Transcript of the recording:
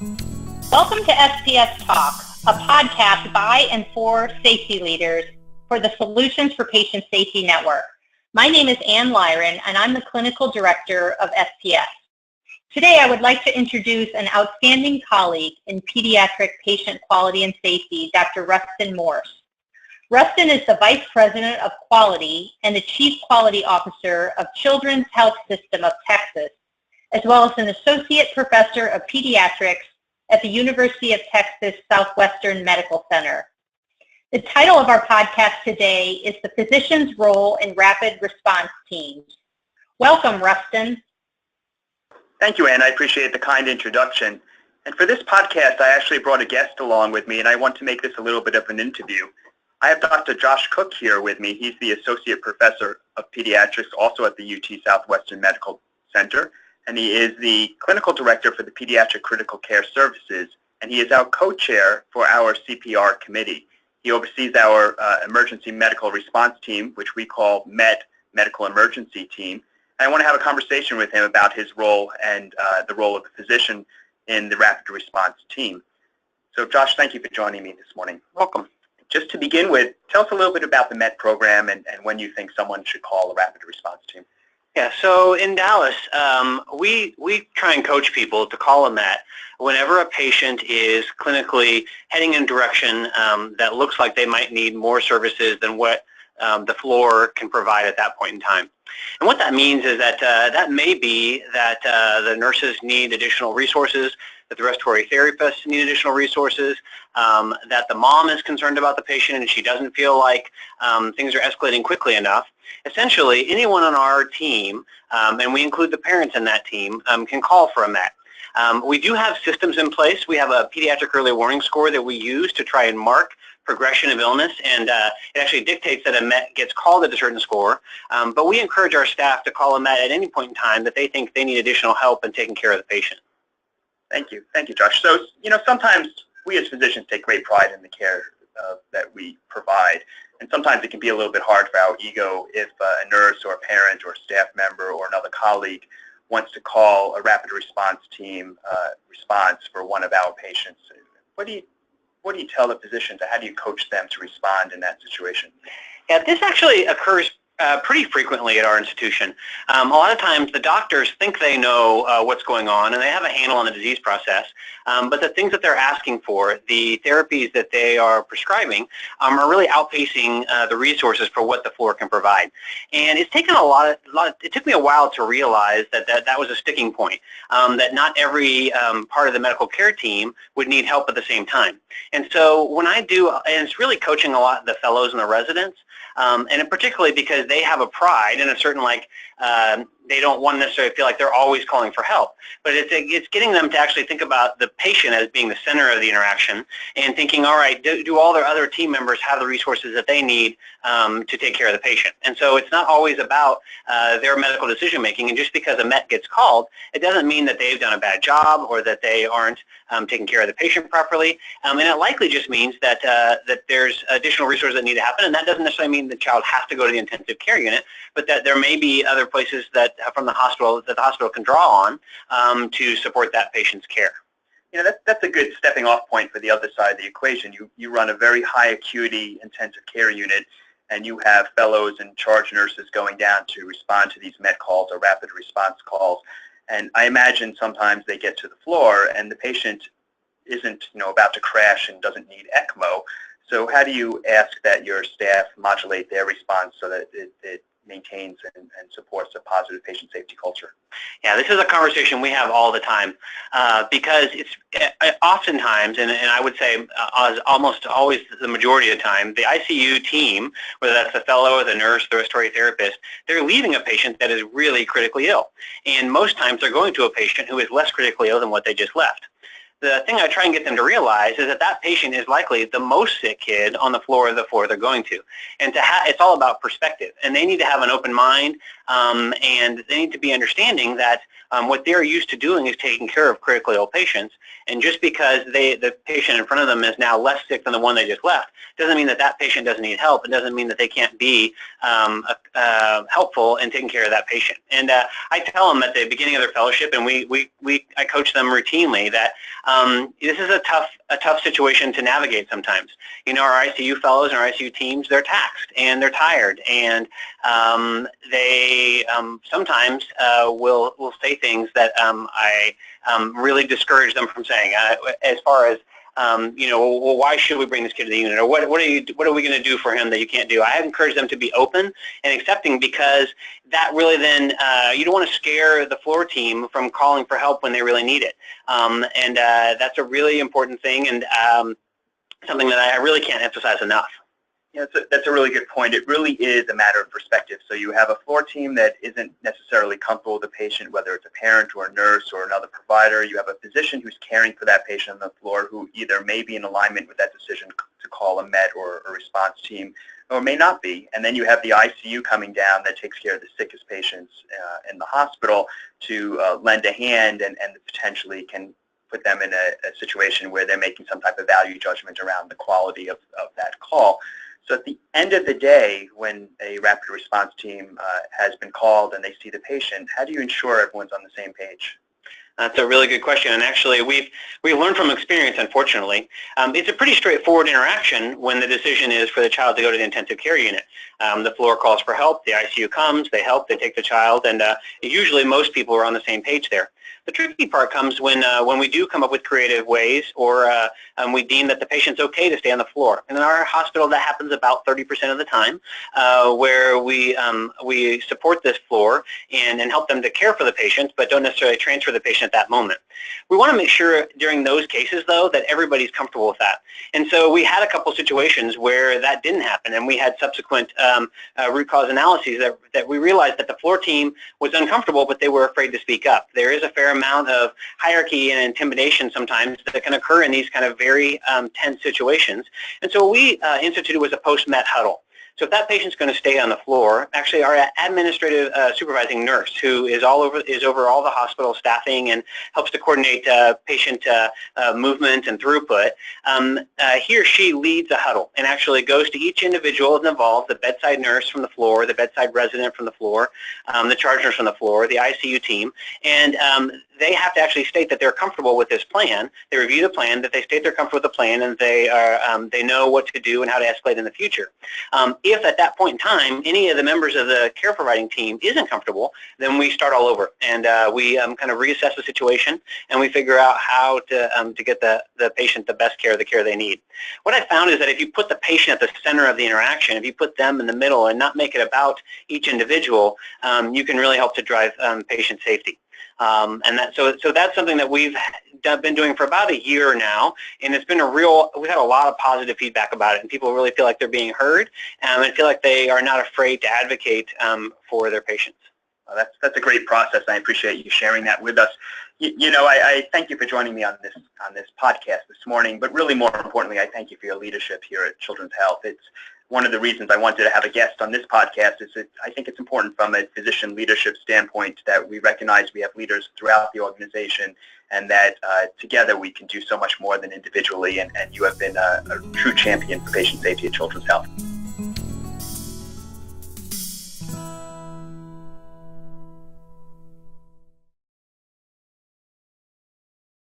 Welcome to SPS Talk, a podcast by and for safety leaders for the Solutions for Patient Safety Network. My name is Ann Lyron, and I'm the Clinical Director of SPS. Today, I would like to introduce an outstanding colleague in pediatric patient quality and safety, Dr. Rustin Morse. Rustin is the Vice President of Quality and the Chief Quality Officer of Children's Health System of Texas, as well as an Associate Professor of Pediatrics at the University of Texas Southwestern Medical Center. The title of our podcast today is The Physician's Role in Rapid Response Teams. Welcome, Rustin. Thank you, Ann. I appreciate the kind introduction. And for this podcast, I actually brought a guest along with me, and I want to make this a little bit of an interview. I have Dr. Josh Cook here with me. He's the Associate Professor of Pediatrics, also at the UT Southwestern Medical Center, and he is the Clinical Director for the Pediatric Critical Care Services, and he is our co-chair for our CPR committee. He oversees our Emergency Medical Response Team, which we call MET, Medical Emergency Team. And I want to have a conversation with him about his role and the role of the physician in the Rapid Response Team. So Josh, thank you for joining me this morning. Welcome. Just to begin with, tell us a little bit about the MET program and when you think someone should call a Rapid Response Team. Yeah, so in Dallas, we try and coach people to call a MET whenever a patient is clinically heading in a direction that looks like they might need more services than what the floor can provide at that point in time. And what that means is that that may be that the nurses need additional resources, that the respiratory therapists need additional resources, that the mom is concerned about the patient and she doesn't feel like things are escalating quickly enough. Essentially, anyone on our team, and we include the parents in that team, can call for a MET. We do have systems in place. We have a pediatric early warning score that we use to try and mark progression of illness, and it actually dictates that a MET gets called at a certain score. But we encourage our staff to call a MET at any point in time that they think they need additional help in taking care of the patient. Thank you, Josh. So, sometimes we as physicians take great pride in the care that we provide, and sometimes it can be a little bit hard for our ego if a nurse or a parent or a staff member or another colleague wants to call a rapid response team response for one of our patients. What do you tell the physicians, or how do you coach them to respond in that situation? Yeah, this actually occurs pretty frequently at our institution. A lot of times the doctors think they know what's going on and they have a handle on the disease process, but the things that they're asking for, the therapies that they are prescribing, are really outpacing the resources for what the floor can provide. And it's taken it took me a while to realize that was a sticking point, that not every part of the medical care team would need help at the same time. And so when I do, and it's really coaching a lot of the fellows and the residents, and particularly because they have a pride and a certain they don't want to necessarily feel like they're always calling for help, but it's getting them to actually think about the patient as being the center of the interaction and thinking, all right, do all their other team members have the resources that they need to take care of the patient? And so it's not always about their medical decision making, and just because a MET gets called, it doesn't mean that they've done a bad job or that they aren't taking care of the patient properly, and it likely just means that there's additional resources that need to happen, and that doesn't necessarily mean the child has to go to the intensive care unit, but that there may be other places that from the hospital that the hospital can draw on to support that patient's care. That's a good stepping off point for the other side of the equation. You run a very high acuity intensive care unit, and you have fellows and charge nurses going down to respond to these MET calls or rapid response calls. And I imagine sometimes they get to the floor and the patient isn't about to crash and doesn't need ECMO. So how do you ask that your staff modulate their response so that it maintains and supports a positive patient safety culture? Yeah, this is a conversation we have all the time because it's oftentimes, and I would say almost always the majority of the time, the ICU team, whether that's the fellow, the nurse, the respiratory therapist, they're leaving a patient that is really critically ill. And most times they're going to a patient who is less critically ill than what they just left. The thing I try and get them to realize is that patient is likely the most sick kid on the floor they're going to. And it's all about perspective. And they need to have an open mind, and they need to be understanding that what they're used to doing is taking care of critically ill patients. And just because the patient in front of them is now less sick than the one they just left, doesn't mean that patient doesn't need help. It doesn't mean that they can't be helpful in taking care of that patient. And I tell them at the beginning of their fellowship, and I coach them routinely that This is a tough situation to navigate sometimes. Our ICU fellows and our ICU teams, they're taxed and they're tired, and they sometimes will say things that I really discourage them from saying, as far as well, why should we bring this kid to the unit, or what are we going to do for him that you can't do? I encourage them to be open and accepting, because that really then you don't want to scare the floor team from calling for help when they really need it, and that's a really important thing, and something that I really can't emphasize enough. Yeah, that's a really good point. It really is a matter of perspective. So you have a floor team that isn't necessarily comfortable with the patient, whether it's a parent or a nurse or another provider. You have a physician who's caring for that patient on the floor who either may be in alignment with that decision to call a med or a response team, or may not be. And then you have the ICU coming down that takes care of the sickest patients in the hospital to lend a hand and potentially can put them in a situation where they're making some type of value judgment around the quality of that call. So at the end of the day, when a rapid response team has been called and they see the patient, how do you ensure everyone's on the same page? That's a really good question, and actually we've learned from experience, unfortunately. It's a pretty straightforward interaction when the decision is for the child to go to the intensive care unit. The floor calls for help, the ICU comes, they help, they take the child, and usually most people are on the same page there. The tricky part comes when we do come up with creative ways, or we deem that the patient's okay to stay on the floor. And in our hospital, that happens about 30% of the time, where we support this floor and help them to care for the patients, but don't necessarily transfer the patient at that moment. We want to make sure during those cases, though, that everybody's comfortable with that. And so we had a couple situations where that didn't happen, and we had subsequent root cause analyses that we realized that the floor team was uncomfortable, but they were afraid to speak up. There is a fair amount of hierarchy and intimidation sometimes that can occur in these kind of very tense situations. And so what we instituted was a post-met huddle. So if that patient's going to stay on the floor, actually our administrative supervising nurse, who is over all the hospital staffing and helps to coordinate patient movement and throughput, he or she leads a huddle and actually goes to each individual involved, the bedside nurse from the floor, the bedside resident from the floor, the charge nurse from the floor, the ICU team, and they have to actually state that they're comfortable with this plan. They review the plan, that they state they're comfortable with the plan, and they know what to do and how to escalate in the future. If at that point in time any of the members of the care providing team isn't comfortable, then we start all over, and we kind of reassess the situation, and we figure out how to get the patient the best care, the care they need. What I found is that if you put the patient at the center of the interaction, if you put them in the middle and not make it about each individual, you can really help to drive patient safety. So that's something that we've been doing for about a year now, and it's been we've had a lot of positive feedback about it, and people really feel like they're being heard, and feel like they are not afraid to advocate for their patients. Well, that's a great process. I appreciate you sharing that with us. I thank you for joining me on this podcast this morning, but really more importantly, I thank you for your leadership here at Children's Health. It's one of the reasons I wanted to have a guest on this podcast is that I think it's important from a physician leadership standpoint that we recognize we have leaders throughout the organization, and that together we can do so much more than individually, and you have been a true champion for patient safety at Children's Health.